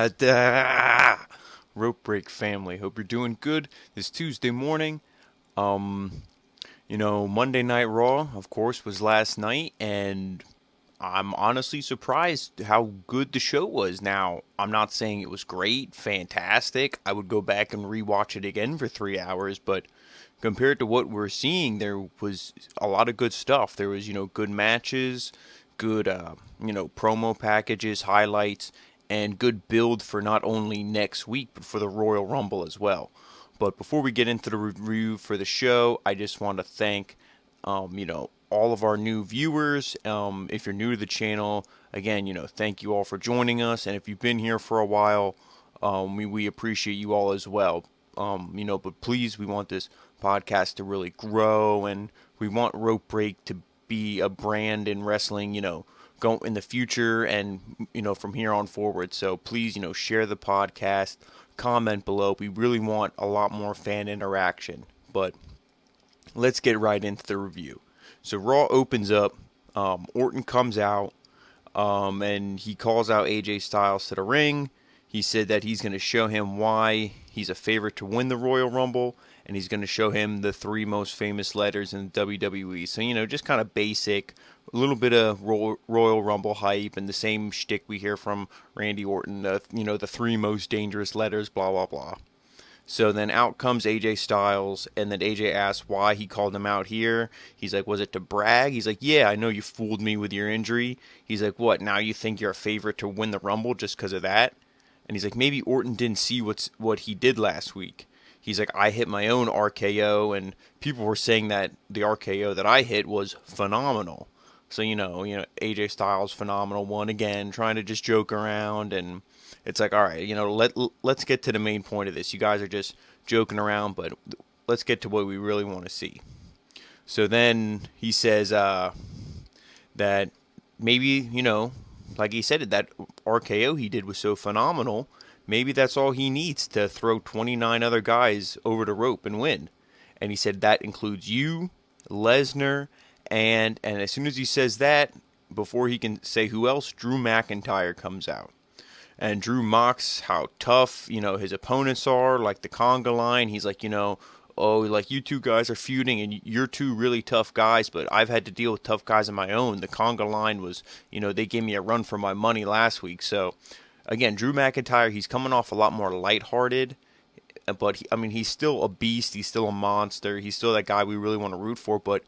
Adaaaaaaa! Rope Break family. Hope you're doing good this Tuesday morning. Monday Night Raw, of course, was last night, and I'm honestly surprised how good the show was. Now, I'm not saying it was great, fantastic. I would go back and rewatch it again for 3 hours, but compared to what we're seeing, there was a lot of good stuff. There was, good matches, good, promo packages, highlights, and good build for not only next week, but for the Royal Rumble as well. But before we get into the review for the show, I just want to thank, all of our new viewers. If you're new to the channel, again, thank you all for joining us. And if you've been here for a while, we appreciate you all as well. But please, we want this podcast to really grow, and we want Rope Break to be a brand in wrestling, go in the future and, from here on forward. So please, share the podcast, comment below. We really want a lot more fan interaction. But let's get right into the review. So Raw opens up, Orton comes out, and he calls out AJ Styles to the ring. He said that he's going to show him why he's a favorite to win the Royal Rumble, and he's going to show him the 3 most famous letters in WWE. So, just kind of basic, a little bit of Royal Rumble hype, and the same shtick we hear from Randy Orton, the 3 most dangerous letters, blah, blah, blah. So then out comes AJ Styles, and then AJ asks why he called him out here. He's like, was it to brag? He's like, yeah, I know you fooled me with your injury. He's like, what, now you think you're a favorite to win the Rumble just because of that? And he's like, maybe Orton didn't see what he did last week. He's like, I hit my own RKO, and people were saying that the RKO that I hit was phenomenal. So, AJ Styles, phenomenal one again, trying to just joke around, and it's like, all right, let's get to the main point of this. You guys are just joking around, but let's get to what we really want to see. So then he says that maybe, like he said, that RKO he did was so phenomenal, maybe that's all he needs to throw 29 other guys over the rope and win. And he said that includes you, Lesnar, and as soon as he says that, before he can say who else, Drew McIntyre comes out. And Drew mocks how tough, his opponents are, like the conga line. He's like, oh, like you two guys are feuding and you're 2 really tough guys, but I've had to deal with tough guys of my own. The conga line was, they gave me a run for my money last week. So, again, Drew McIntyre, he's coming off a lot more lighthearted, but he's still a beast. He's still a monster. He's still that guy we really want to root for, but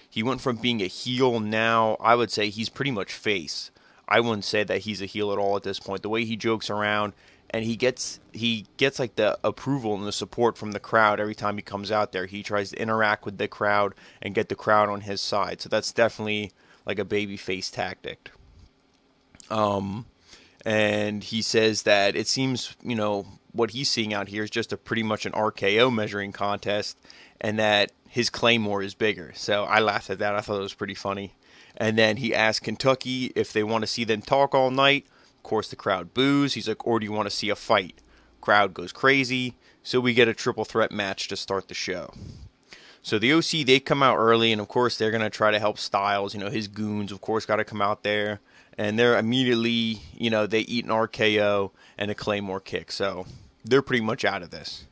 he went from being a heel now, I would say he's pretty much face. I wouldn't say that he's a heel at all at this point. The way he jokes around, and he gets like the approval and the support from the crowd every time he comes out there. He tries to interact with the crowd and get the crowd on his side. So that's definitely like a babyface tactic. And he says that it seems, what he's seeing out here is just pretty much an RKO measuring contest, and that his Claymore is bigger. So I laughed at that. I thought it was pretty funny. And then he asked Kentucky if they want to see them talk all night. Of course, the crowd boos. He's like, or do you want to see a fight? Crowd goes crazy. So we get a triple threat match to start the show. So the OC, they come out early, and of course, they're going to try to help Styles. His goons, of course, got to come out there. And they're immediately, they eat an RKO and a Claymore kick. So they're pretty much out of this.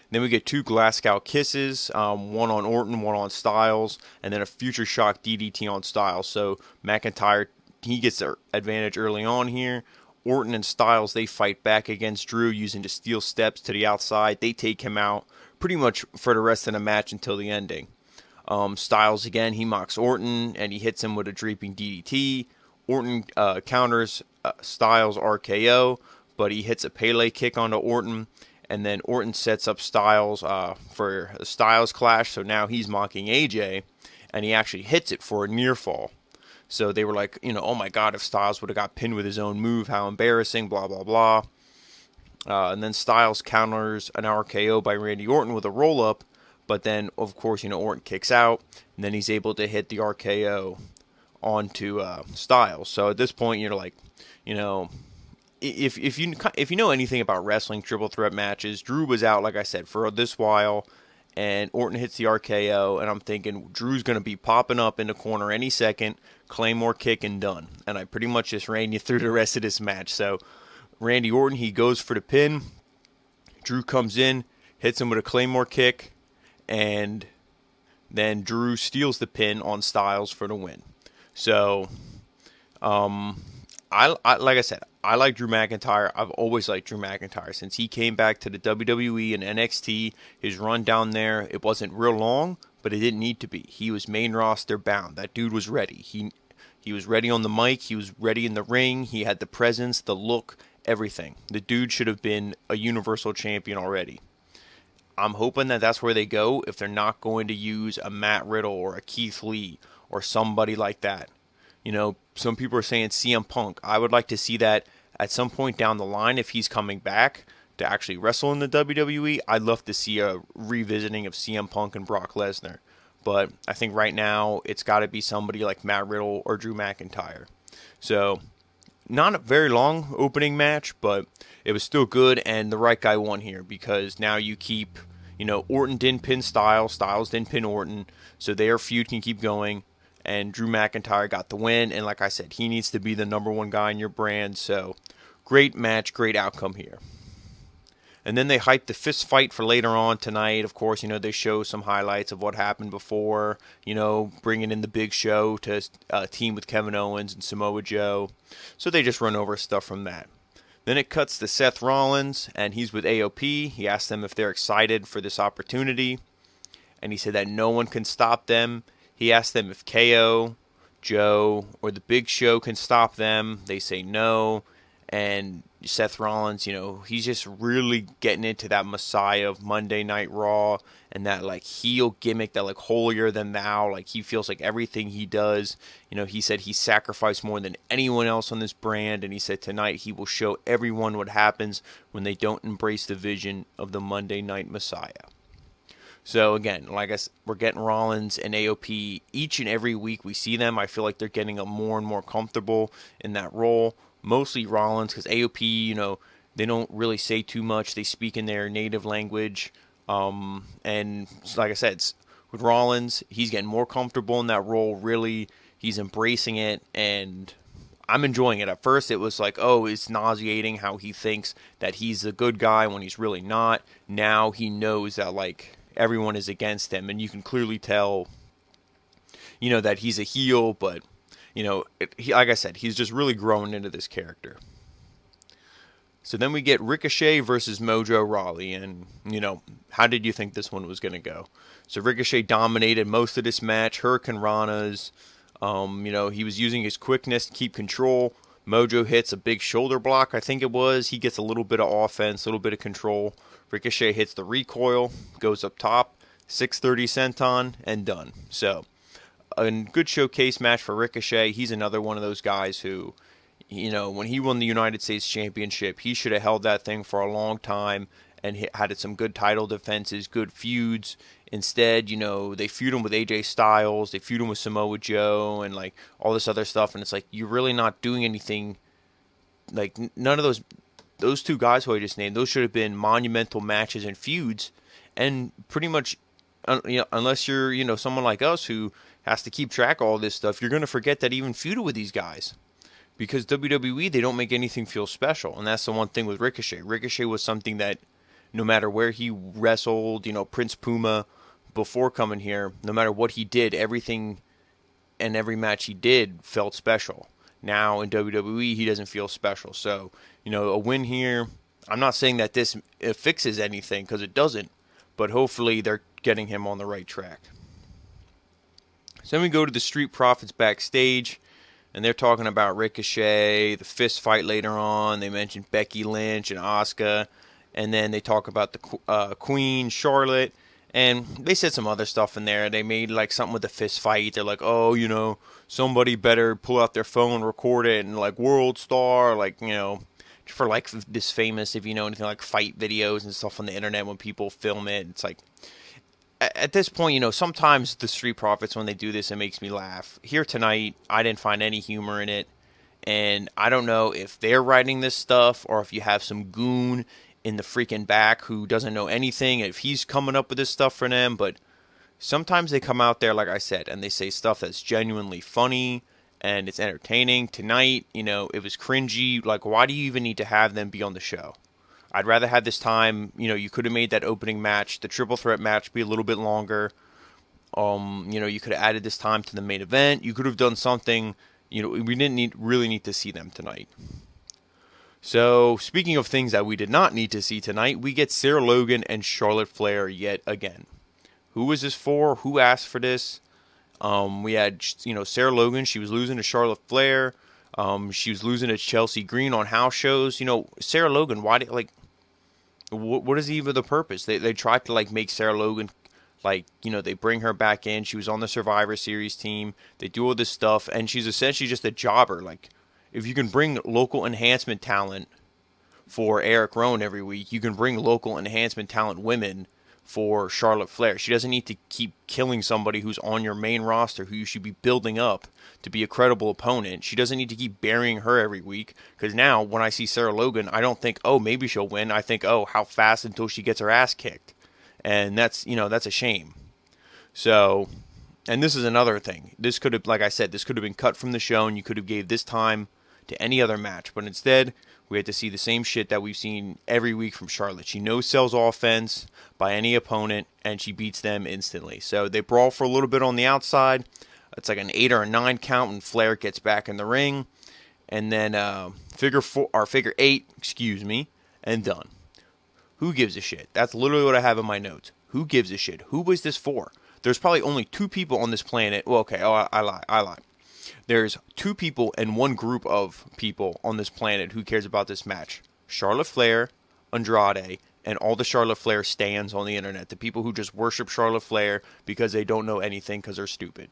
Then we get 2 Glasgow kisses, one on Orton, one on Styles, and then a future shock DDT on Styles. So McIntyre, he gets the advantage early on here. Orton and Styles, they fight back against Drew using the steel steps to the outside. They take him out pretty much for the rest of the match until the ending. Styles, again, he mocks Orton, and he hits him with a draping DDT. Orton counters Styles' RKO, but he hits a Pele kick onto Orton. And then Orton sets up Styles for a Styles clash. So now he's mocking AJ, and he actually hits it for a near fall. So they were like, oh my God, if Styles would have got pinned with his own move, how embarrassing, blah, blah, blah. And then Styles counters an RKO by Randy Orton with a roll-up. But then, of course, Orton kicks out, and then he's able to hit the RKO onto Styles. So at this point, you're like, if you know anything about wrestling triple threat matches, Drew was out, like I said, for this while, and Orton hits the RKO, and I'm thinking Drew's going to be popping up in the corner any second, Claymore kick, and done. And I pretty much just ran you through the rest of this match. So Randy Orton, he goes for the pin. Drew comes in, hits him with a Claymore kick, and then Drew steals the pin on Styles for the win. So, I like I said, I like Drew McIntyre. I've always liked Drew McIntyre since he came back to the WWE and NXT. His run down there, it wasn't real long, but it didn't need to be. He was main roster bound. That dude was ready. He was ready on the mic. He was ready in the ring. He had the presence, the look, everything. The dude should have been a Universal Champion already. I'm hoping that that's where they go if they're not going to use a Matt Riddle or a Keith Lee or somebody like that. You know, some people are saying CM Punk. I would like to see that at some point down the line if he's coming back to actually wrestle in the WWE. I'd love to see a revisiting of CM Punk and Brock Lesnar. But I think right now it's got to be somebody like Matt Riddle or Drew McIntyre. So, not a very long opening match, but it was still good, and the right guy won here because now you keep, Orton didn't pin Styles didn't pin Orton, so their feud can keep going, and Drew McIntyre got the win, and like I said, he needs to be the number one guy in your brand, so great match, great outcome here. And then they hyped the fist fight for later on tonight. Of course, they show some highlights of what happened before, bringing in the Big Show to team with Kevin Owens and Samoa Joe. So they just run over stuff from that. Then it cuts to Seth Rollins, and he's with AOP. He asked them if they're excited for this opportunity, and he said that no one can stop them. He asked them if KO, Joe, or the Big Show can stop them. They say no. And Seth Rollins, he's just really getting into that Messiah of Monday Night Raw and that heel gimmick, that holier than thou. He feels like everything he does, he said he sacrificed more than anyone else on this brand, and he said tonight he will show everyone what happens when they don't embrace the vision of the Monday Night Messiah. So again, we're getting Rollins and AOP each and every week we see them. I feel like they're getting more and more comfortable in that role. Mostly Rollins, because AOP, they don't really say too much. They speak in their native language. And like I said, with Rollins, he's getting more comfortable in that role. Really, he's embracing it, and I'm enjoying it. At first, it was it's nauseating how he thinks that he's a good guy when he's really not. Now he knows that, everyone is against him, and you can clearly tell, that he's a heel, but like I said, he's just really growing into this character. So then we get Ricochet versus Mojo Rawley, and, how did you think this one was going to go? So Ricochet dominated most of this match, Hurricane Ranas, he was using his quickness to keep control. Mojo hits a big shoulder block, I think it was. He gets a little bit of offense, a little bit of control. Ricochet hits the recoil, goes up top, 630 senton, and done. So, a good showcase match for Ricochet. He's another one of those guys who, when he won the United States Championship, he should have held that thing for a long time and had some good title defenses, good feuds. Instead, they feud him with AJ Styles, they feud him with Samoa Joe, and all this other stuff. And it's you're really not doing anything. None of those two guys who I just named, those should have been monumental matches and feuds. And pretty much, unless you're someone like us who has to keep track of all this stuff, you're going to forget that even feuded with these guys. Because WWE, they don't make anything feel special. And that's the one thing with Ricochet. Ricochet was something that no matter where he wrestled, Prince Puma, before coming here, no matter what he did, everything and every match he did felt special. Now in WWE, he doesn't feel special. So, a win here, I'm not saying that this fixes anything, because it doesn't. But hopefully they're getting him on the right track. So then we go to the Street Profits backstage, and they're talking about Ricochet, the fist fight later on. They mentioned Becky Lynch and Asuka, and then they talk about the Queen, Charlotte, and they said some other stuff in there. They made something with the fist fight. They're oh, somebody better pull out their phone, record it, and World Star, for this famous, if you know anything fight videos and stuff on the internet when people film it. It's at this point, sometimes the Street Profits, when they do this, it makes me laugh. Here tonight, I didn't find any humor in it. And I don't know if they're writing this stuff or if you have some goon in the freaking back who doesn't know anything, if he's coming up with this stuff for them. But sometimes they come out there, like I said, and they say stuff that's genuinely funny and it's entertaining. Tonight, it was cringy. Like, why do you even need to have them be on the show? I'd rather have this time. You could have made that opening match, the triple threat match, be a little bit longer. You could have added this time to the main event. You could have done something. We didn't really need to see them tonight. So, speaking of things that we did not need to see tonight, we get Sarah Logan and Charlotte Flair yet again. Who was this for? Who asked for this? We had, Sarah Logan. She was losing to Charlotte Flair. She was losing to Chelsea Green on house shows. Sarah Logan, why did, what is even the purpose? They tried to, make Sarah Logan, they bring her back in. She was on the Survivor Series team. They do all this stuff, and she's essentially just a jobber. If you can bring local enhancement talent for Eric Rowan every week, you can bring local enhancement talent women for Charlotte Flair. She doesn't need to keep killing somebody who's on your main roster who you should be building up to be a credible opponent. She doesn't need to keep burying her every week, because now when I see Sarah Logan, I don't think, oh, maybe she'll win. I think, oh, how fast until she gets her ass kicked. And that's a shame. So, and this is another thing. This could have, like I said, this could have been cut from the show, and you could have gave this time to any other match. But instead, we had to see the same shit that we've seen every week from Charlotte. She no-sells offense by any opponent, and she beats them instantly. So they brawl for a little bit on the outside. It's like an 8 or a 9 count when Flair gets back in the ring. And then figure 8, and done. Who gives a shit? That's literally what I have in my notes. Who gives a shit? Who was this for? There's probably only 2 people on this planet. Well, okay, I lied. There's 2 people and 1 group of people on this planet who cares about this match. Charlotte Flair, Andrade, and all the Charlotte Flair stans on the internet. The people who just worship Charlotte Flair because they don't know anything because they're stupid.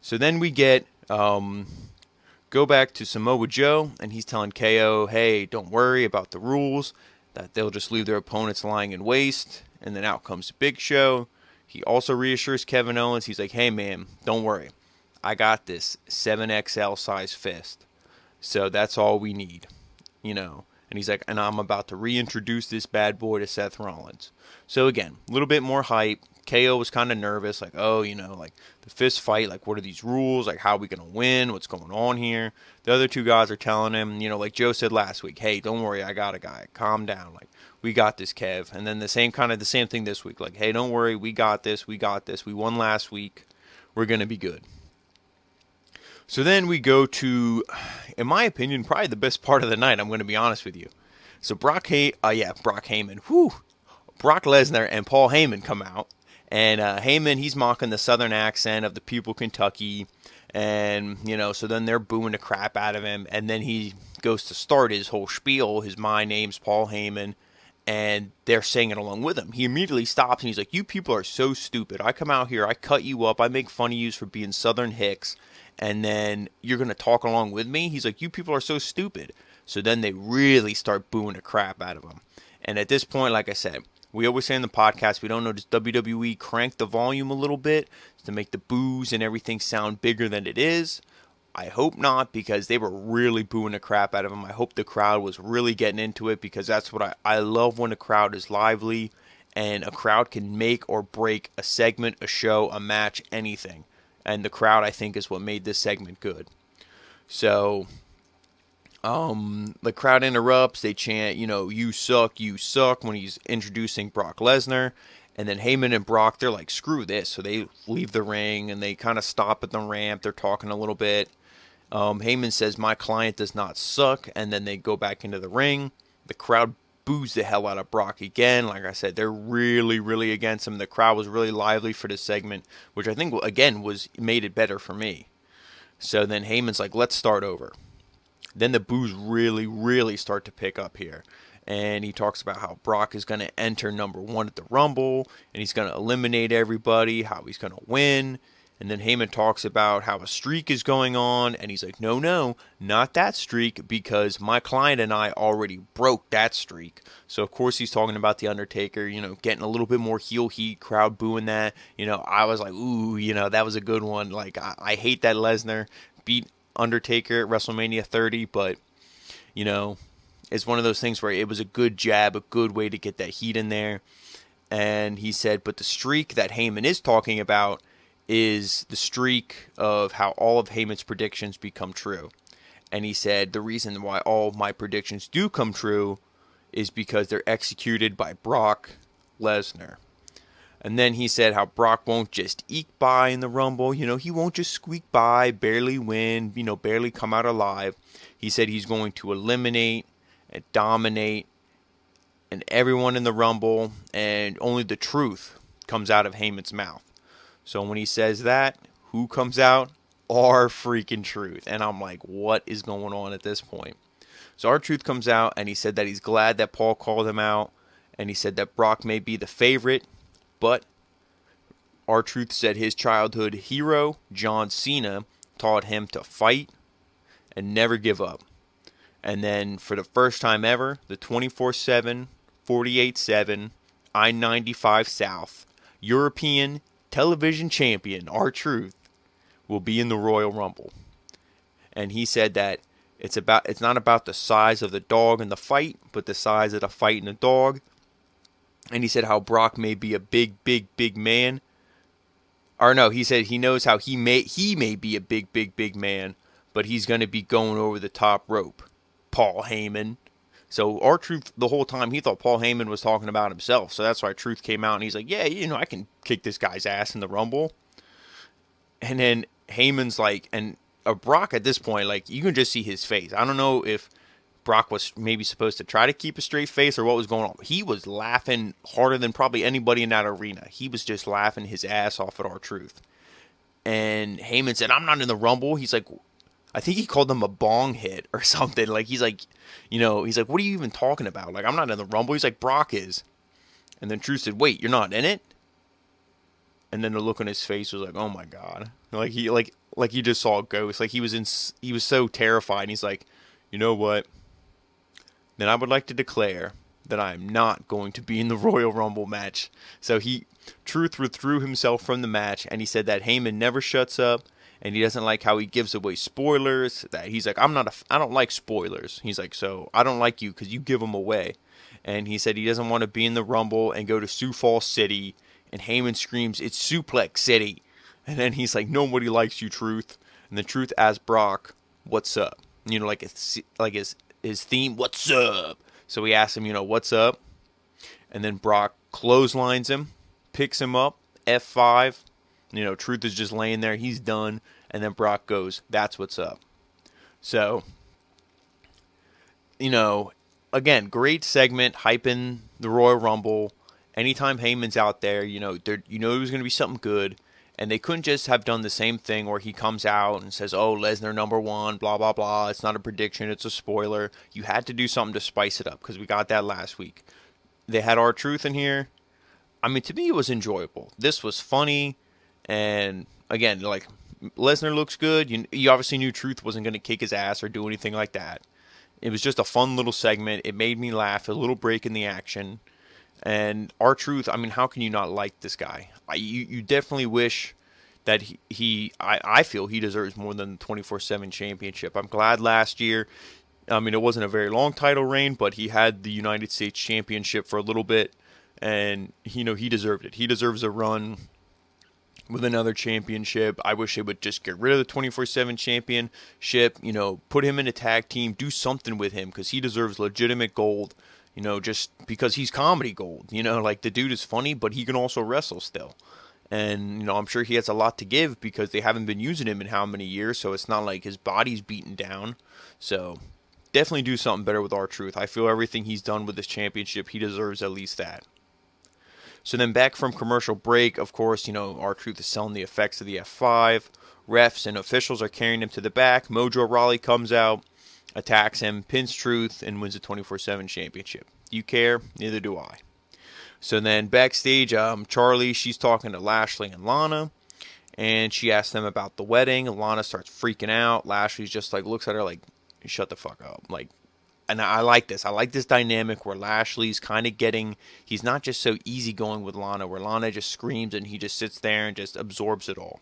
So then we get, go back to Samoa Joe, and he's telling KO, hey, don't worry about the rules, that they'll just leave their opponents lying in waste. And then out comes Big Show. He also reassures Kevin Owens. He's like, hey, man, don't worry. I got this 7XL size fist. So that's all we need, And he's like, and I'm about to reintroduce this bad boy to Seth Rollins. So again, a little bit more hype. KO was kind of nervous, the fist fight, what are these rules? How are we going to win? What's going on here? The other 2 guys are telling him, like Joe said last week, hey, don't worry, I got a guy. Calm down. We got this, Kev. And then the same thing this week. Hey, don't worry, we got this. We won last week. We're going to be good. So then we go to, in my opinion, probably the best part of the night, I'm going to be honest with you. So Brock Heyman. Brock Lesnar and Paul Heyman come out. And Heyman, he's mocking the southern accent of the people of Kentucky. And, so then they're booing the crap out of him. And then he goes to start his whole spiel. My name's Paul Heyman. And they're saying it along with him. He immediately stops and he's like, you people are so stupid. I come out here, I cut you up, I make fun of you for being Southern hicks. And then you're going to talk along with me? He's like, you people are so stupid. So then they really start booing the crap out of him. And at this point, like I said, we always say in the podcast, we don't know, does WWE crank the volume a little bit to make the boos and everything sound bigger than it is? I hope not, because they were really booing the crap out of him. I hope the crowd was really getting into it, because that's what I love, when the crowd is lively, and a crowd can make or break a segment, a show, a match, anything. And the crowd, I think, is what made this segment good. So, the crowd interrupts. They chant, you suck, when he's introducing Brock Lesnar. And then Heyman and Brock, they're like, screw this. So they leave the ring, and they kind of stop at the ramp. They're talking a little bit. Heyman says, my client does not suck. And then they go back into the ring. The crowd boos the hell out of Brock again. Like I said, they're really, really against him. The crowd was really lively for this segment, which I think, again, made it better for me. So then Heyman's like, let's start over. Then the boos really, really start to pick up here. And he talks about how Brock is going to enter number 1 at the Rumble, and he's going to eliminate everybody, how he's going to win. And then Heyman talks about how a streak is going on, and he's like, no, not that streak, because my client and I already broke that streak. So, of course, he's talking about The Undertaker, getting a little bit more heel heat, crowd booing that. I was like, ooh, that was a good one. I hate that Lesnar beat Undertaker at WrestleMania 30, but, it's one of those things where it was a good jab, a good way to get that heat in there. And he said, but the streak that Heyman is talking about is the streak of how all of Heyman's predictions become true. And he said the reason why all of my predictions do come true is because they're executed by Brock Lesnar. And then he said how Brock won't just eke by in the Rumble. He won't just squeak by, barely win, barely come out alive. He said he's going to eliminate and dominate and everyone in the Rumble, and only the truth comes out of Heyman's mouth. So when he says that, who comes out? Our freaking Truth. And I'm like, what is going on at this point? So our Truth comes out, and he said that he's glad that Paul called him out, and he said that Brock may be the favorite, but our Truth said his childhood hero, John Cena, taught him to fight and never give up. And then for the first time ever, the 24/7, 48/7, I-95 South, European television champion, our Truth, will be in the Royal Rumble. And he said that it's not about the size of the dog in the fight, but the size of the fight in the dog. And he said how Brock may be a big man. Or no, he said he knows how he may be a big man, but he's going to be going over the top rope. Paul Heyman. So our Truth, the whole time, he thought Paul Heyman was talking about himself. So that's why Truth came out and he's like, yeah, I can kick this guy's ass in the Rumble. And then Heyman's like, and Brock at this point, like, you can just see his face. I don't know if Brock was maybe supposed to try to keep a straight face or what was going on. He was laughing harder than probably anybody in that arena. He was just laughing his ass off at our Truth. And Heyman said, I'm not in the Rumble. He's like, I think he called them a bong hit or something. Like, he's like, he's like, what are you even talking about? Like, I'm not in the Rumble. He's like, Brock is. And then Truth said, wait, you're not in it? And then the look on his face was like, oh my God. Like he just saw a ghost. Like he was so terrified. And he's like, you know what? Then I would like to declare that I am not going to be in the Royal Rumble match. So Truth withdrew himself from the match, and he said that Heyman never shuts up. And he doesn't like how he gives away spoilers. That he's like, I don't like spoilers. He's like, so I don't like you because you give them away. And he said he doesn't want to be in the Rumble and go to Sioux Falls City. And Heyman screams, it's Suplex City. And then he's like, nobody likes you, Truth. And the Truth asks Brock, what's up? Like his theme, what's up? So he asks him, what's up? And then Brock clotheslines him, picks him up, F5. Truth is just laying there. He's done. And then Brock goes, that's what's up. So, again, great segment, hyping the Royal Rumble. Anytime Heyman's out there, it was going to be something good. And they couldn't just have done the same thing where he comes out and says, oh, Lesnar #1, blah, blah, blah. It's not a prediction. It's a spoiler. You had to do something to spice it up because we got that last week. They had our Truth in here. I mean, to me, it was enjoyable. This was funny. And again, like, Lesnar looks good. You obviously knew Truth wasn't going to kick his ass or do anything like that. It was just a fun little segment. It made me laugh. A little break in the action. And our Truth, I mean, how can you not like this guy? You definitely wish that I feel he deserves more than the 24/7 championship. I'm glad last year, I mean, it wasn't a very long title reign, but he had the United States Championship for a little bit. And, he deserved it. He deserves a run with another championship. I wish they would just get rid of the 24/7 championship, put him in a tag team, do something with him because he deserves legitimate gold, just because he's comedy gold. Like the dude is funny, but he can also wrestle still. And, I'm sure he has a lot to give because they haven't been using him in how many years, so it's not like his body's beaten down. So definitely do something better with our Truth. I feel everything he's done with this championship, he deserves at least that. So then back from commercial break, of course, our Truth is selling the effects of the F5. Refs and officials are carrying him to the back. Mojo Rawley comes out, attacks him, pins Truth, and wins the 24/7 championship. Do you care? Neither do I. So then backstage, Charlie, she's talking to Lashley and Lana, and she asks them about the wedding. Lana starts freaking out. Lashley's just like, looks at her like, shut the fuck up. Like, and I like this. I like this dynamic where Lashley's kind of he's not just so easygoing with Lana, where Lana just screams and he just sits there and just absorbs it all.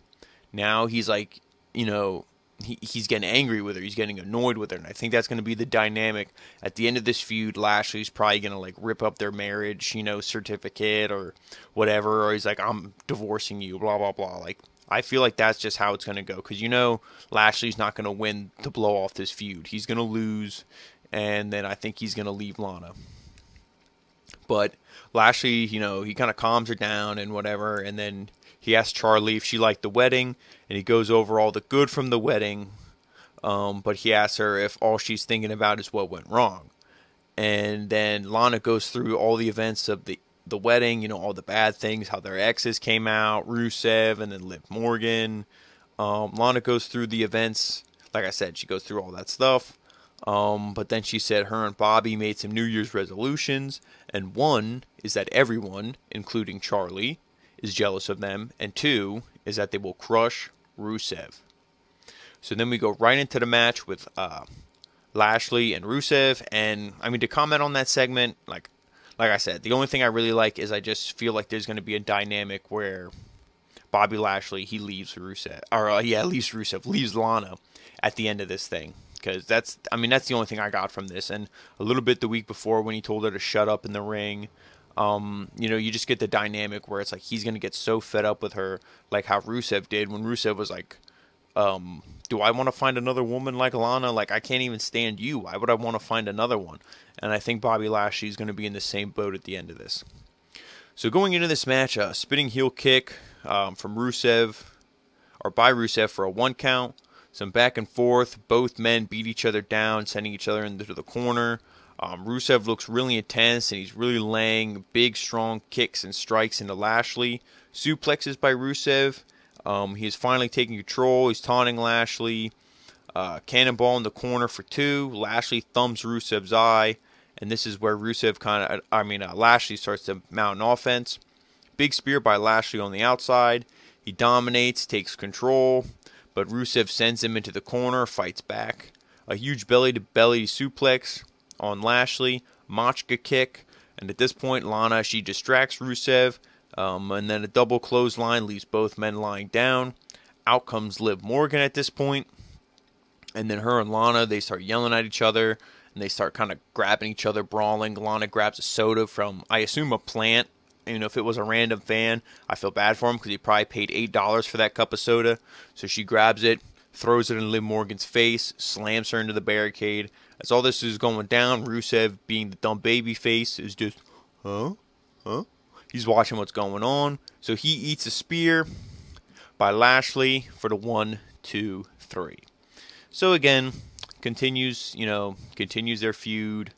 Now he's like, he's getting angry with her. He's getting annoyed with her. And I think that's going to be the dynamic. At the end of this feud, Lashley's probably going to like rip up their marriage, certificate or whatever. Or he's like, I'm divorcing you, blah, blah, blah. Like, I feel like that's just how it's going to go because Lashley's not going to win to blow off this feud. He's going to lose, and then I think he's going to leave Lana. But Lashley, he kind of calms her down and whatever, and then he asks Charlie if she liked the wedding, and he goes over all the good from the wedding, but he asks her if all she's thinking about is what went wrong. And then Lana goes through all the events of the wedding, all the bad things, how their exes came out, Rusev, and then Liv Morgan. Lana goes through the events. Like I said, she goes through all that stuff. But then she said her and Bobby made some New Year's resolutions, and one is that everyone, including Charlie, is jealous of them, and two is that they will crush Rusev. So then we go right into the match with Lashley and Rusev, and I mean, to comment on that segment, like I said, the only thing I really like is I just feel like there's going to be a dynamic where Bobby Lashley, he leaves Rusev, leaves Lana at the end of this thing. Because that's the only thing I got from this. And a little bit the week before when he told her to shut up in the ring, you just get the dynamic where it's like he's going to get so fed up with her, like how Rusev did when Rusev was like, do I want to find another woman like Lana? Like, I can't even stand you. Why would I want to find another one? And I think Bobby Lashley is going to be in the same boat at the end of this. So going into this match, a spinning heel kick from Rusev, or by Rusev for a 1 count. Some back and forth. Both men beat each other down, sending each other into the corner. Rusev looks really intense, and he's really laying big, strong kicks and strikes into Lashley. Suplexes by Rusev. He's finally taking control. He's taunting Lashley. Cannonball in the corner for 2. Lashley thumbs Rusev's eye, and this is where Lashley starts to mount an offense. Big spear by Lashley on the outside. He dominates, takes control. But Rusev sends him into the corner, fights back. A huge belly-to-belly suplex on Lashley. Machka kick. And at this point, Lana, she distracts Rusev. And then a double clothesline leaves both men lying down. Out comes Liv Morgan at this point. And then her and Lana, they start yelling at each other. And they start kind of grabbing each other, brawling. Lana grabs a soda from, I assume, a plant. If it was a random fan, I feel bad for him because he probably paid $8 for that cup of soda. So she grabs it, throws it in Liv Morgan's face, slams her into the barricade. As all this is going down, Rusev, being the dumb baby face, is just, huh? He's watching what's going on. So he eats a spear by Lashley for the 1, 2, 3. So again, continues their feud.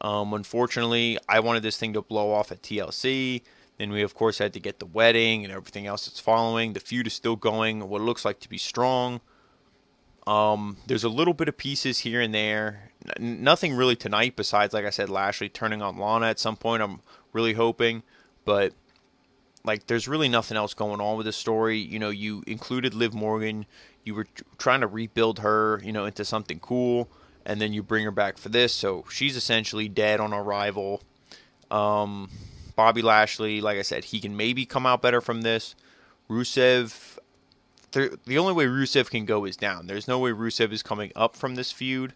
Unfortunately, I wanted this thing to blow off at TLC. Then we, of course, had to get the wedding and everything else that's following. The feud is still going, what it looks like to be strong. There's a little bit of pieces here and there. Nothing really tonight besides, like I said, Lashley turning on Lana at some point. I'm really hoping. But, there's really nothing else going on with the story. You included Liv Morgan. You were trying to rebuild her, into something cool. And then you bring her back for this, so she's essentially dead on arrival. Bobby Lashley, like I said, he can maybe come out better from this. Rusev, the only way Rusev can go is down. There's no way Rusev is coming up from this feud.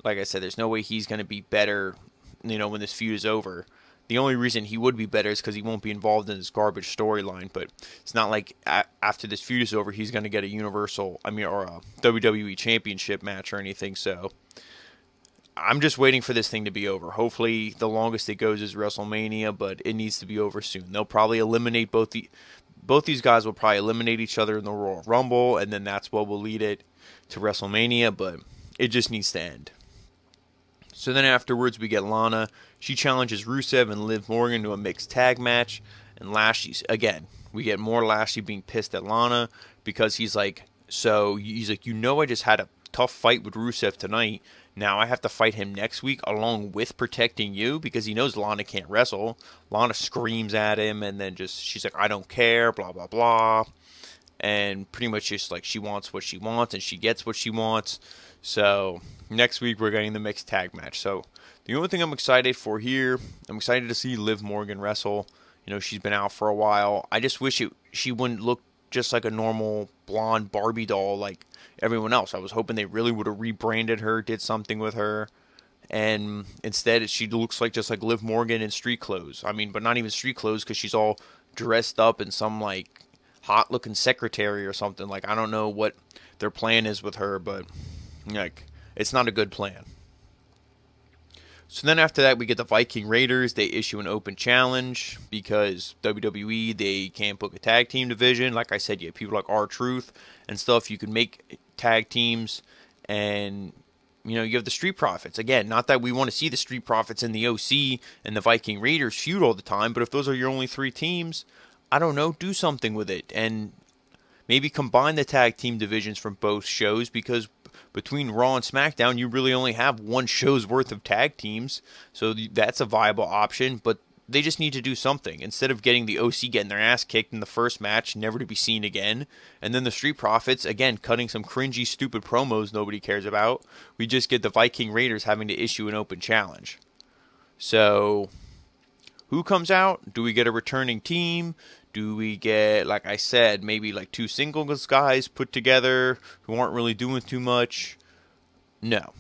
Like I said, there's no way he's going to be better, when this feud is over. The only reason he would be better is because he won't be involved in this garbage storyline. But it's not like after this feud is over, he's going to get a or a WWE Championship match or anything. So I'm just waiting for this thing to be over. Hopefully, the longest it goes is WrestleMania, but it needs to be over soon. They'll probably eliminate both these guys will probably eliminate each other in the Royal Rumble, and then that's what will lead it to WrestleMania. But it just needs to end. So then afterwards, we get Lana. She challenges Rusev and Liv Morgan to a mixed tag match. And Lashley's, again, we get more Lashley being pissed at Lana because he's like, I just had a tough fight with Rusev tonight. Now I have to fight him next week along with protecting you because he knows Lana can't wrestle. Lana screams at him and then she's like, I don't care, blah, blah, blah. And pretty much just like she wants what she wants and she gets what she wants. So next week we're getting the mixed tag match. So the only thing I'm excited for here, I'm excited to see Liv Morgan wrestle. She's been out for a while. I just wish she wouldn't look just like a normal blonde Barbie doll like everyone else. I was hoping they really would have rebranded her, did something with her. And instead she looks just like Liv Morgan in street clothes. But not even street clothes because she's all dressed up in some hot looking secretary or something. Like, I don't know what their plan is with her, but like, it's not a good plan. So then after that, we get the Viking Raiders. They issue an open challenge because WWE, they can't book a tag team division. Like I said, you have people like R-Truth and stuff. You can make tag teams, and you have the Street Profits. Again, not that we want to see the Street Profits and the OC and the Viking Raiders feud all the time, but if those are your only three teams, I don't know, do something with it. And maybe combine the tag team divisions from both shows, because between Raw and SmackDown, you really only have one show's worth of tag teams. So that's a viable option, but they just need to do something. Instead of getting the OC getting their ass kicked in the first match, never to be seen again, and then the Street Profits, again, cutting some cringy, stupid promos nobody cares about, we just get the Viking Raiders having to issue an open challenge. So, who comes out? Do we get a returning team? Do we get, like I said, maybe like two singles guys put together who aren't really doing too much? No.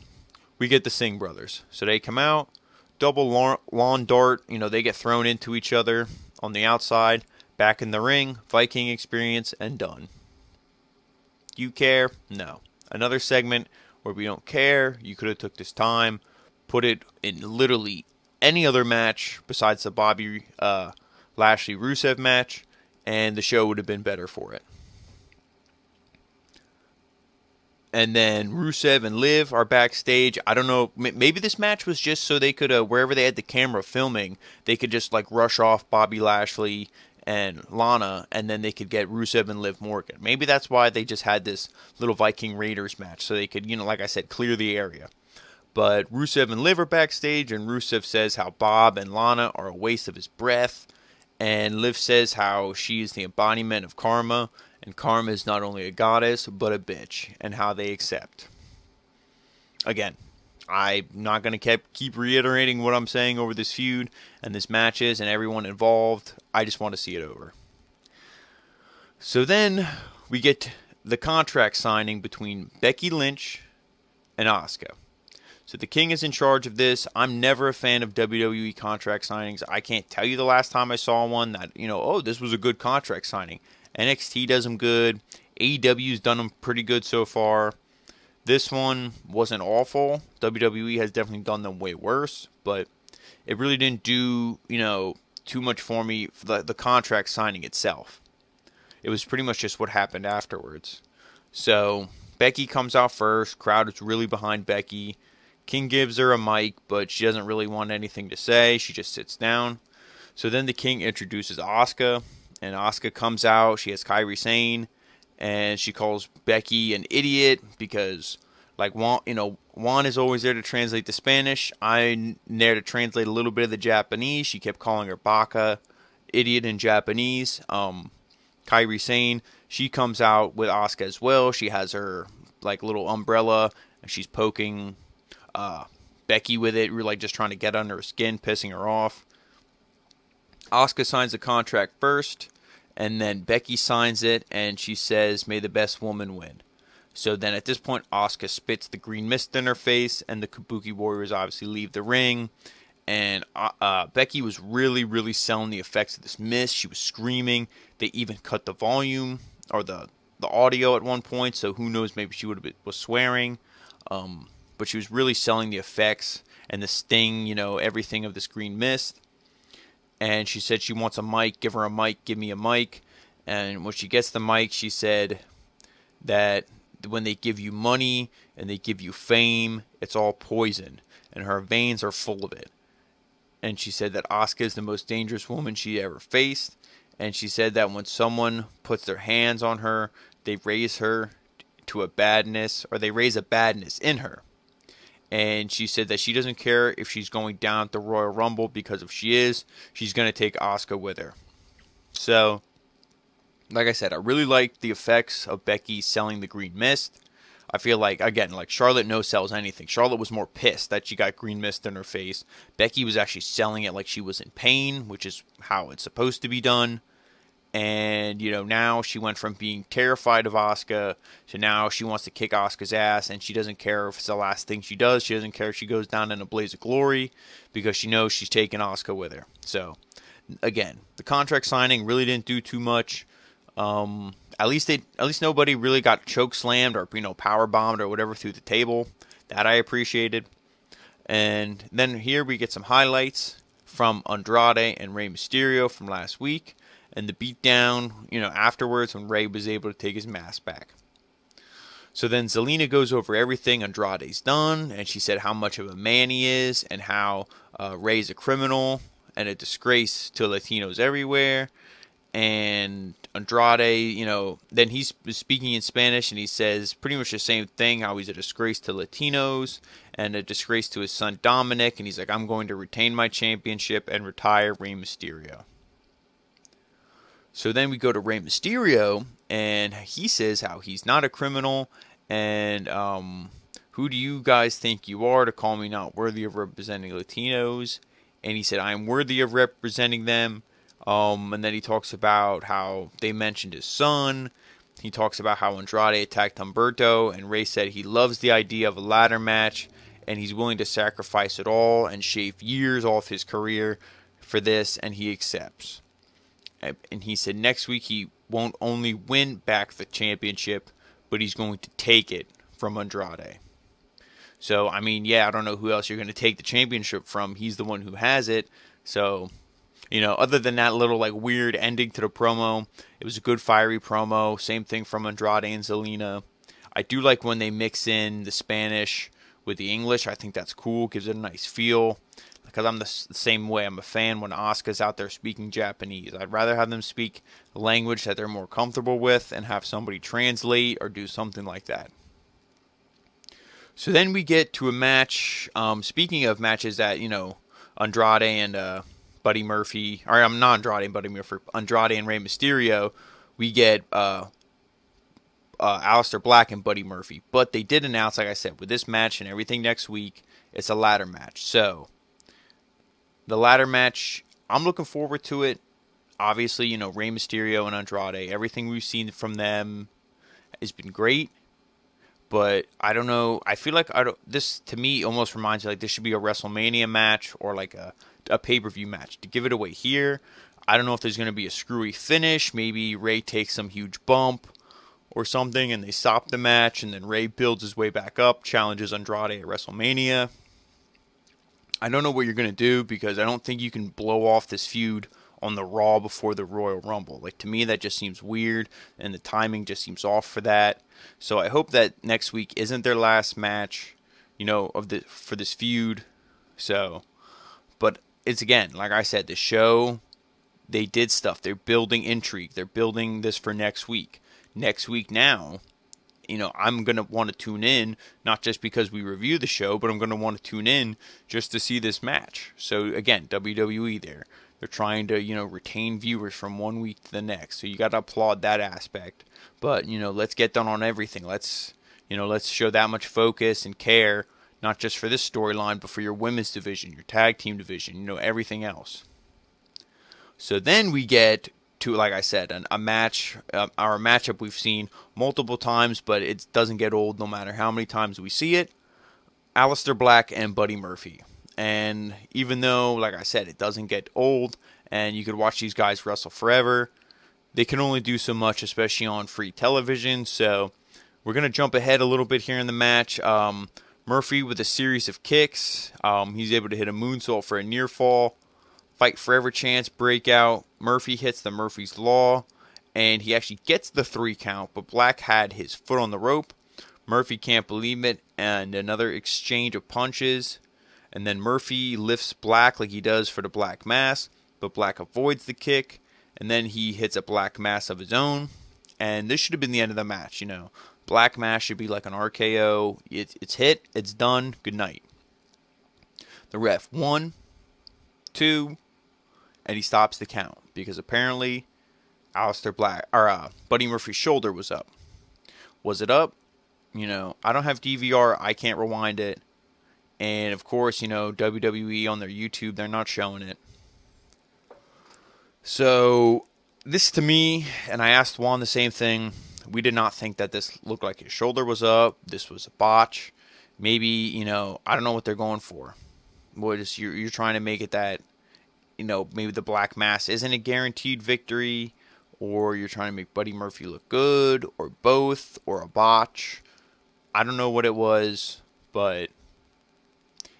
We get the Singh brothers. So they come out, double lawn dart, they get thrown into each other on the outside, back in the ring, Viking experience, and done. You care? No. Another segment where we don't care. You could have took this time, put it in literally any other match besides the Bobby Lashley-Rusev match, and the show would have been better for it. And then Rusev and Liv are backstage. I don't know, maybe this match was just so they could, wherever they had the camera filming, they could just like rush off Bobby Lashley and Lana, and then they could get Rusev and Liv Morgan. Maybe that's why they just had this little Viking Raiders match, so they could, like I said, clear the area. But Rusev and Liv are backstage, and Rusev says how Bob and Lana are a waste of his breath. And Liv says how she is the embodiment of karma, and karma is not only a goddess, but a bitch, and how they accept. Again, I'm not going to keep reiterating what I'm saying over this feud, and this matches, and everyone involved. I just want to see it over. So then, we get the contract signing between Becky Lynch and Asuka. So the King is in charge of this. I'm never a fan of WWE contract signings. I can't tell you the last time I saw one that, this was a good contract signing. NXT does them good. AEW's done them pretty good so far. This one wasn't awful. WWE has definitely done them way worse, but it really didn't do, too much for me for the contract signing itself. It was pretty much just what happened afterwards. So Becky comes out first. Crowd is really behind Becky. King gives her a mic, but she doesn't really want anything to say. She just sits down. So then the King introduces Asuka, and Asuka comes out. She has Kairi Sane, and she calls Becky an idiot because, like, Juan is always there to translate the Spanish. I'm there to translate a little bit of the Japanese. She kept calling her Baka, idiot in Japanese. Kairi Sane, she comes out with Asuka as well. She has her, like, little umbrella, and she's poking Becky with it. We're like just trying to get under her skin, pissing her off. Asuka signs the contract first, and then Becky signs it, and she says, "May the best woman win." So then at this point, Asuka spits the green mist in her face, and the Kabuki Warriors obviously leave the ring. And Becky was really, really selling the effects of this mist. She was screaming. They even cut the volume or the audio at one point, so who knows, maybe she was swearing. But she was really selling the effects and the sting, everything of this green mist. And she said she wants a mic. Give her a mic. Give me a mic. And when she gets the mic, she said that when they give you money and they give you fame, it's all poison. And her veins are full of it. And she said that Asuka is the most dangerous woman she ever faced. And she said that when someone puts their hands on her, they raise her to a badness, or they raise a badness in her. And she said that she doesn't care if she's going down at the Royal Rumble, because if she is, she's going to take Asuka with her. So, like I said, I really liked the effects of Becky selling the green mist. I feel like, again, like Charlotte no sells anything. Charlotte was more pissed that she got green mist in her face. Becky was actually selling it like she was in pain, which is how it's supposed to be done. And, now she went from being terrified of Asuka to now she wants to kick Asuka's ass, and she doesn't care if it's the last thing she does. She doesn't care if she goes down in a blaze of glory because she knows she's taking Asuka with her. So, again, the contract signing really didn't do too much. At least nobody really got choke slammed or power bombed or whatever through the table. That I appreciated. And then here we get some highlights from Andrade and Rey Mysterio from last week, and the beatdown, afterwards when Rey was able to take his mask back. So then Zelina goes over everything Andrade's done, and she said how much of a man he is, and how Rey's a criminal and a disgrace to Latinos everywhere. And Andrade, then he's speaking in Spanish, and he says pretty much the same thing, how he's a disgrace to Latinos and a disgrace to his son Dominic, and he's like, I'm going to retain my championship and retire Rey Mysterio. So then we go to Rey Mysterio, and he says how he's not a criminal, and who do you guys think you are to call me not worthy of representing Latinos? And he said, I'm worthy of representing them. And then he talks about how they mentioned his son. He talks about how Andrade attacked Humberto, and Rey said he loves the idea of a ladder match, and he's willing to sacrifice it all and shave years off his career for this, and he accepts. And he said next week he won't only win back the championship, but he's going to take it from Andrade. So, I don't know who else you're going to take the championship from. He's the one who has it. So, other than that little weird ending to the promo, it was a good fiery promo. Same thing from Andrade and Zelina. I do like when they mix in the Spanish with the English. I think that's cool. Gives it a nice feel. Because I'm the same way. I'm a fan when Asuka's out there speaking Japanese. I'd rather have them speak a language that they're more comfortable with and have somebody translate or do something like that. So then we get to a match. Speaking of matches that, Andrade and Buddy Murphy, or I'm not Andrade and Buddy Murphy, Andrade and Rey Mysterio, we get Aleister Black and Buddy Murphy. But they did announce, like I said, with this match and everything next week, it's a ladder match. So the ladder match, I'm looking forward to it. Obviously, Rey Mysterio and Andrade, everything we've seen from them has been great. But I don't know. I feel like this, to me, almost reminds me this should be a WrestleMania match or a pay-per-view match. To give it away here, I don't know if there's going to be a screwy finish. Maybe Rey takes some huge bump or something, and they stop the match, and then Rey builds his way back up, challenges Andrade at WrestleMania. I don't know what you're going to do, because I don't think you can blow off this feud on the Raw before the Royal Rumble. To me, that just seems weird, and the timing just seems off for that. So I hope that next week isn't their last match, for this feud. So, but it's, again, like I said, the show, they did stuff. They're building intrigue. They're building this for next week. Next week now, I'm going to want to tune in, not just because we review the show, but I'm going to want to tune in just to see this match. So, again, WWE there. They're trying to, retain viewers from one week to the next. So you got to applaud that aspect. But, let's get done on everything. Let's show that much focus and care, not just for this storyline, but for your women's division, your tag team division, everything else. So then we get to, like I said, a match, our matchup we've seen multiple times, but it doesn't get old no matter how many times we see it. Aleister Black and Buddy Murphy. And even though, like I said, it doesn't get old and you could watch these guys wrestle forever, they can only do so much, especially on free television. So we're going to jump ahead a little bit here in the match. Murphy with a series of kicks. He's able to hit a moonsault for a near fall. Fight forever chance, breakout. Murphy hits the Murphy's Law, and he actually gets the 3 count, but Black had his foot on the rope. Murphy can't believe it, and another exchange of punches. And then Murphy lifts Black like he does for the Black Mass, but Black avoids the kick, and then he hits a Black Mass of his own. And this should have been the end of the match, Black Mass should be like an RKO. It's hit, it's done, good night. The ref 1, 2, and he stops the count because apparently Aleister Black or Buddy Murphy's shoulder was up. Was it up? I don't have DVR. I can't rewind it. And of course, WWE on their YouTube, they're not showing it. So this to me, and I asked Juan the same thing. We did not think that this looked like his shoulder was up. This was a botch. Maybe, I don't know what they're going for. You're trying to make it that, maybe the Black Mass isn't a guaranteed victory, or you're trying to make Buddy Murphy look good, or both, or a botch. I don't know what it was, but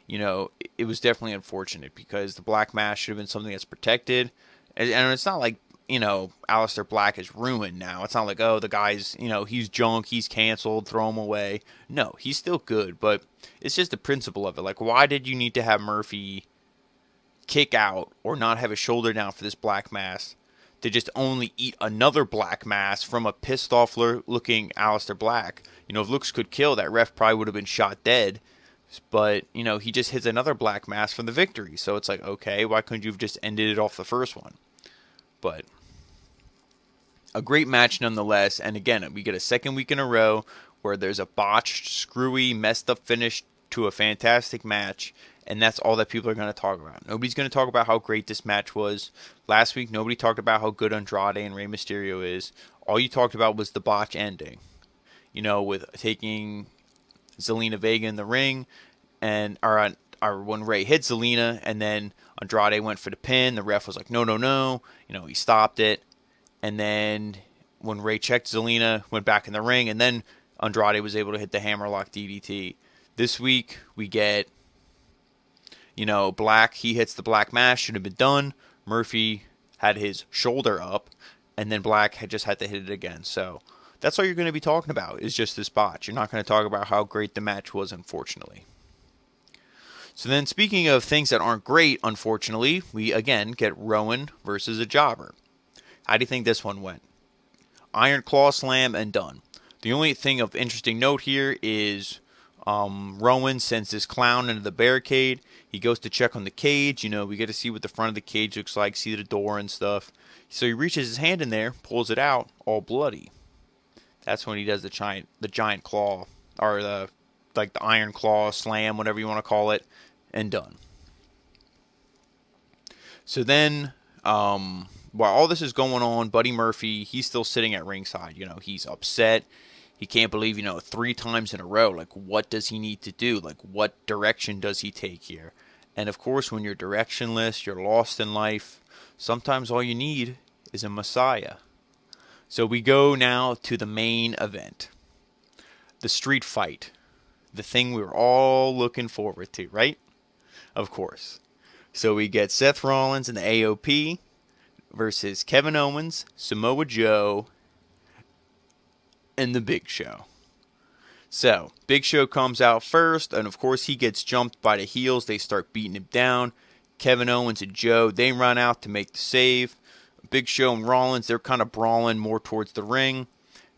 it was definitely unfortunate because the black mass should have been something that's protected. And it's not like, Aleister Black is ruined now. It's not like, oh, the guy's, he's junk, he's canceled, throw him away. No, he's still good, but it's just the principle of it. Like, why did you need to have Murphy kick out or not have his shoulder down for this black mass to just only eat another black mass from a pissed off looking Aleister Black? If looks could kill, that ref probably would have been shot dead. But, he just hits another black mass from the victory. So it's like, okay, why couldn't you have just ended it off the first one? But a great match nonetheless. And again, we get a second week in a row where there's a botched, screwy, messed up finish to a fantastic match. And that's all that people are going to talk about. Nobody's going to talk about how great this match was. Last week, nobody talked about how good Andrade and Rey Mysterio is. All you talked about was the botch ending. With taking Zelina Vega in the ring, and or when Rey hit Zelina, and then Andrade went for the pin. The ref was like, no. He stopped it. And then when Rey checked, Zelina went back in the ring, and then Andrade was able to hit the hammerlock DDT. This week, we get, Black. He hits the black mass. Should have been done. Murphy had his shoulder up, and then Black had just had to hit it again. So that's all you're going to be talking about is just this botch. You're not going to talk about how great the match was, unfortunately. So then, speaking of things that aren't great, unfortunately, we again get Rowan versus a jobber. How do you think this one went? Iron Claw Slam and done. The only thing of interesting note here is Rowan sends this clown into the barricade. He goes to check on the cage. We get to see what the front of the cage looks like, see the door and stuff. So he reaches his hand in there, pulls it out, all bloody. That's when he does the giant claw, or the Iron Claw Slam, whatever you want to call it, and done. So then, while all this is going on, Buddy Murphy, he's still sitting at ringside. He's upset. He can't believe, 3 times in a row. Like, what does he need to do? Like, what direction does he take here? And of course, when you're directionless, you're lost in life, sometimes all you need is a messiah. So we go now to the main event. The street fight. The thing we were all looking forward to, right? Of course. So we get Seth Rollins and the AOP versus Kevin Owens, Samoa Joe, and the Big Show. So, Big Show comes out first, and of course he gets jumped by the heels. They start beating him down. Kevin Owens and Joe, they run out to make the save. Big Show and Rollins, they're kind of brawling more towards the ring.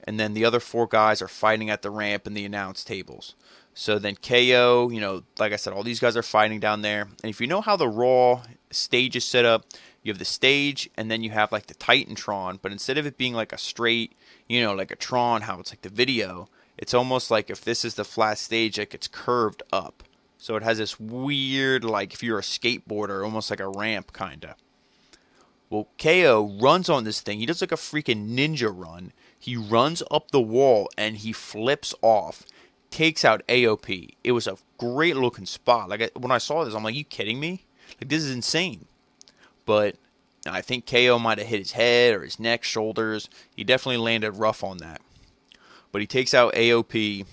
And then the other 4 guys are fighting at the ramp and the announce tables. So then KO, like I said, all these guys are fighting down there. And if you know how the Raw stage is set up, you have the stage and then you have like the Titantron. But instead of it being like a straight, like a Tron, how it's like the video, it's almost like if this is the flat stage, like it's curved up. So it has this weird, like if you're a skateboarder, almost like a ramp kind of. Well, KO runs on this thing. He does like a freaking ninja run. He runs up the wall and he flips off, takes out AOP. It was a great looking spot. Like when I saw this, I'm like, you kidding me? Like this is insane. But I think KO might have hit his head or his neck, shoulders. He definitely landed rough on that. But he takes out AOP.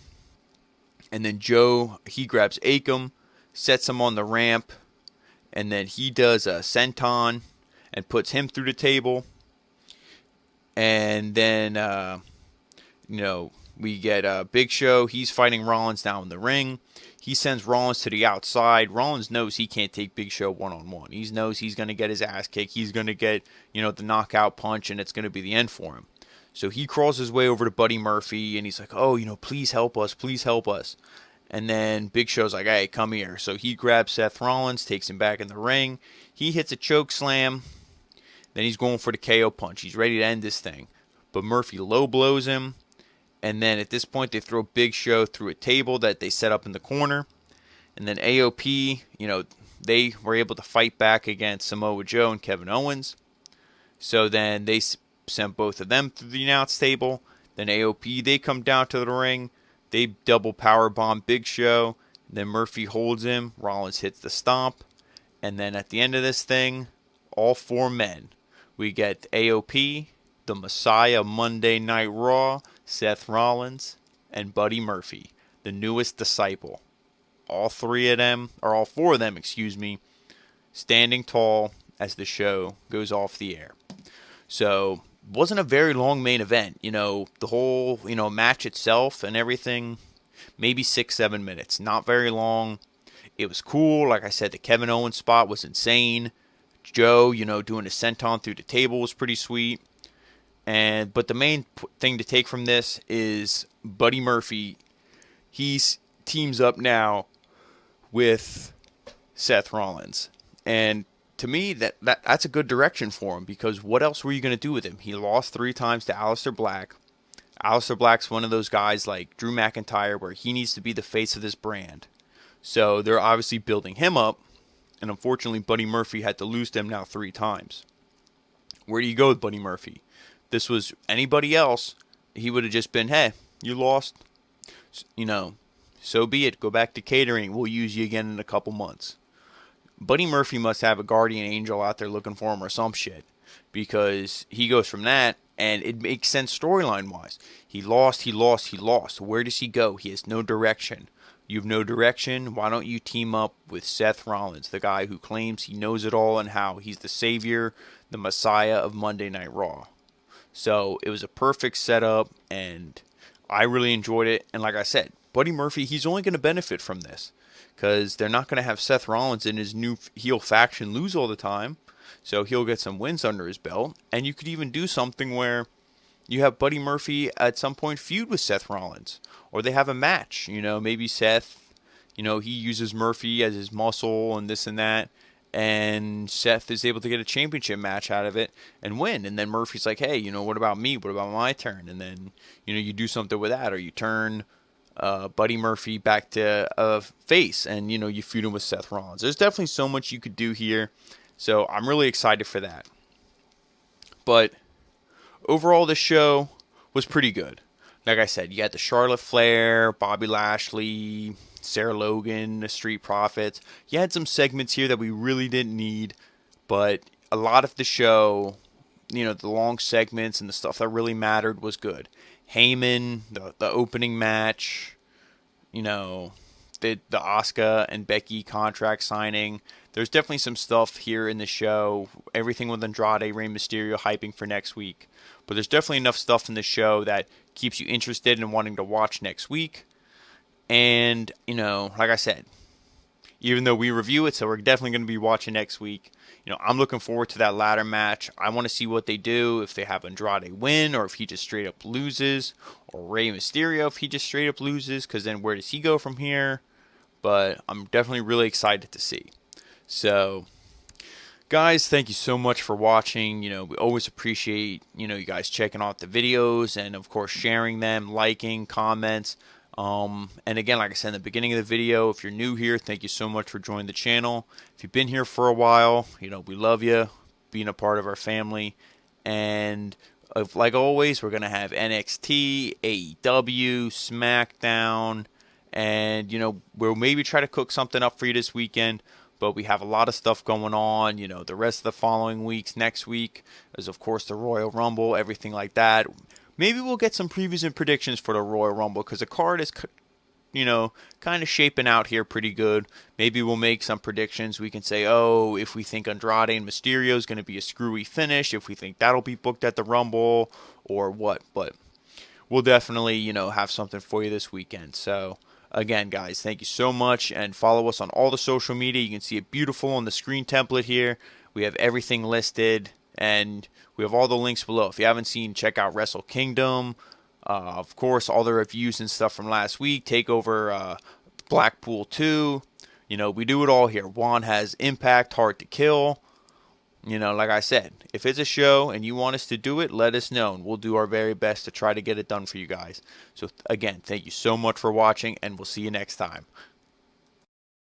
And then Joe, he grabs Akam, sets him on the ramp. And then he does a senton and puts him through the table. And then, we get Big Show. He's fighting Rollins down in the ring. He sends Rollins to the outside. Rollins knows he can't take Big Show one-on-one. He knows he's going to get his ass kicked. He's going to get, the knockout punch, and it's going to be the end for him. So he crawls his way over to Buddy Murphy, and he's like, oh, please help us. Please help us. And then Big Show's like, hey, come here. So he grabs Seth Rollins, takes him back in the ring. He hits a choke slam. Then he's going for the KO punch. He's ready to end this thing. But Murphy low blows him. And then at this point, they throw Big Show through a table that they set up in the corner. And then AOP, they were able to fight back against Samoa Joe and Kevin Owens. So then they sent both of them through the announce table. Then AOP, they come down to the ring. They double powerbomb Big Show. Then Murphy holds him. Rollins hits the stomp. And then at the end of this thing, all 4 men. We get AOP, the Messiah Monday Night Raw, Seth Rollins, and Buddy Murphy, the newest disciple. All four of them, standing tall as the show goes off the air. So, wasn't a very long main event. The whole, match itself and everything, maybe 6-7 minutes. Not very long. It was cool. Like I said, the Kevin Owens spot was insane. Joe, doing a senton through the table was pretty sweet. But the main thing to take from this is Buddy Murphy. He's teams up now with Seth Rollins. And to me, that's a good direction for him, because what else were you going to do with him? He lost 3 times to Aleister Black. Aleister Black's one of those guys like Drew McIntyre where he needs to be the face of this brand. So they're obviously building him up. And unfortunately, Buddy Murphy had to lose to him now 3 times. Where do you go with Buddy Murphy? This was anybody else, he would have just been, hey, you lost. So be it. Go back to catering. We'll use you again in a couple months. Buddy Murphy must have a guardian angel out there looking for him or some shit, because he goes from that, and it makes sense storyline-wise. He lost. Where does he go? He has no direction. You have no direction. Why don't you team up with Seth Rollins, the guy who claims he knows it all and how he's the savior, the Messiah of Monday Night Raw. So it was a perfect setup, and I really enjoyed it. And like I said, Buddy Murphy, he's only going to benefit from this, because they're not going to have Seth Rollins in his new heel faction lose all the time. So he'll get some wins under his belt. And you could even do something where you have Buddy Murphy at some point feud with Seth Rollins. Or they have a match. Maybe Seth, he uses Murphy as his muscle and this and that. And Seth is able to get a championship match out of it and win. And then Murphy's like, hey, what about me? What about my turn? And then, you do something with that. Or you turn Buddy Murphy back to a face and, you feud him with Seth Rollins. There's definitely so much you could do here. So I'm really excited for that. But overall, the show was pretty good. Like I said, you had the Charlotte Flair, Bobby Lashley, Sarah Logan, the Street Profits. You had some segments here that we really didn't need, but a lot of the show, the long segments and the stuff that really mattered was good. Heyman, the opening match, the Asuka and Becky contract signing. There's definitely some stuff here in the show. Everything with Andrade, Rey Mysterio hyping for next week. But there's definitely enough stuff in the show that keeps you interested in wanting to watch next week. And, like I said, even though we review it, so we're definitely going to be watching next week. I'm looking forward to that ladder match. I want to see what they do, if they have Andrade win, or if he just straight up loses, or Rey Mysterio if he just straight up loses, because then where does he go from here? But I'm definitely really excited to see. So, guys, thank you so much for watching. We always appreciate, you guys checking out the videos and, of course, sharing them, liking, comments. And again, like I said in the beginning of the video, if you're new here, thank you so much for joining the channel. If you've been here for a while, we love you, being a part of our family. And like always, we're going to have NXT, AEW, Smackdown, and, we'll maybe try to cook something up for you this weekend. But we have a lot of stuff going on, the rest of the following weeks. Next week is, of course, the Royal Rumble, everything like that. Maybe we'll get some previews and predictions for the Royal Rumble, because the card is, kind of shaping out here pretty good. Maybe we'll make some predictions. We can say, if we think Andrade and Mysterio is going to be a screwy finish, if we think that'll be booked at the Rumble, or what. But we'll definitely, have something for you this weekend. So, again, guys, thank you so much, and follow us on all the social media. You can see it beautiful on the screen template here. We have everything listed, and we have all the links below. If you haven't seen, check out Wrestle Kingdom. Of course, all the reviews and stuff from last week. Takeover Blackpool 2. We do it all here. Juan has Impact, Hard to Kill. Like I said, if it's a show and you want us to do it, let us know, and we'll do our very best to try to get it done for you guys. So, again, thank you so much for watching, and we'll see you next time.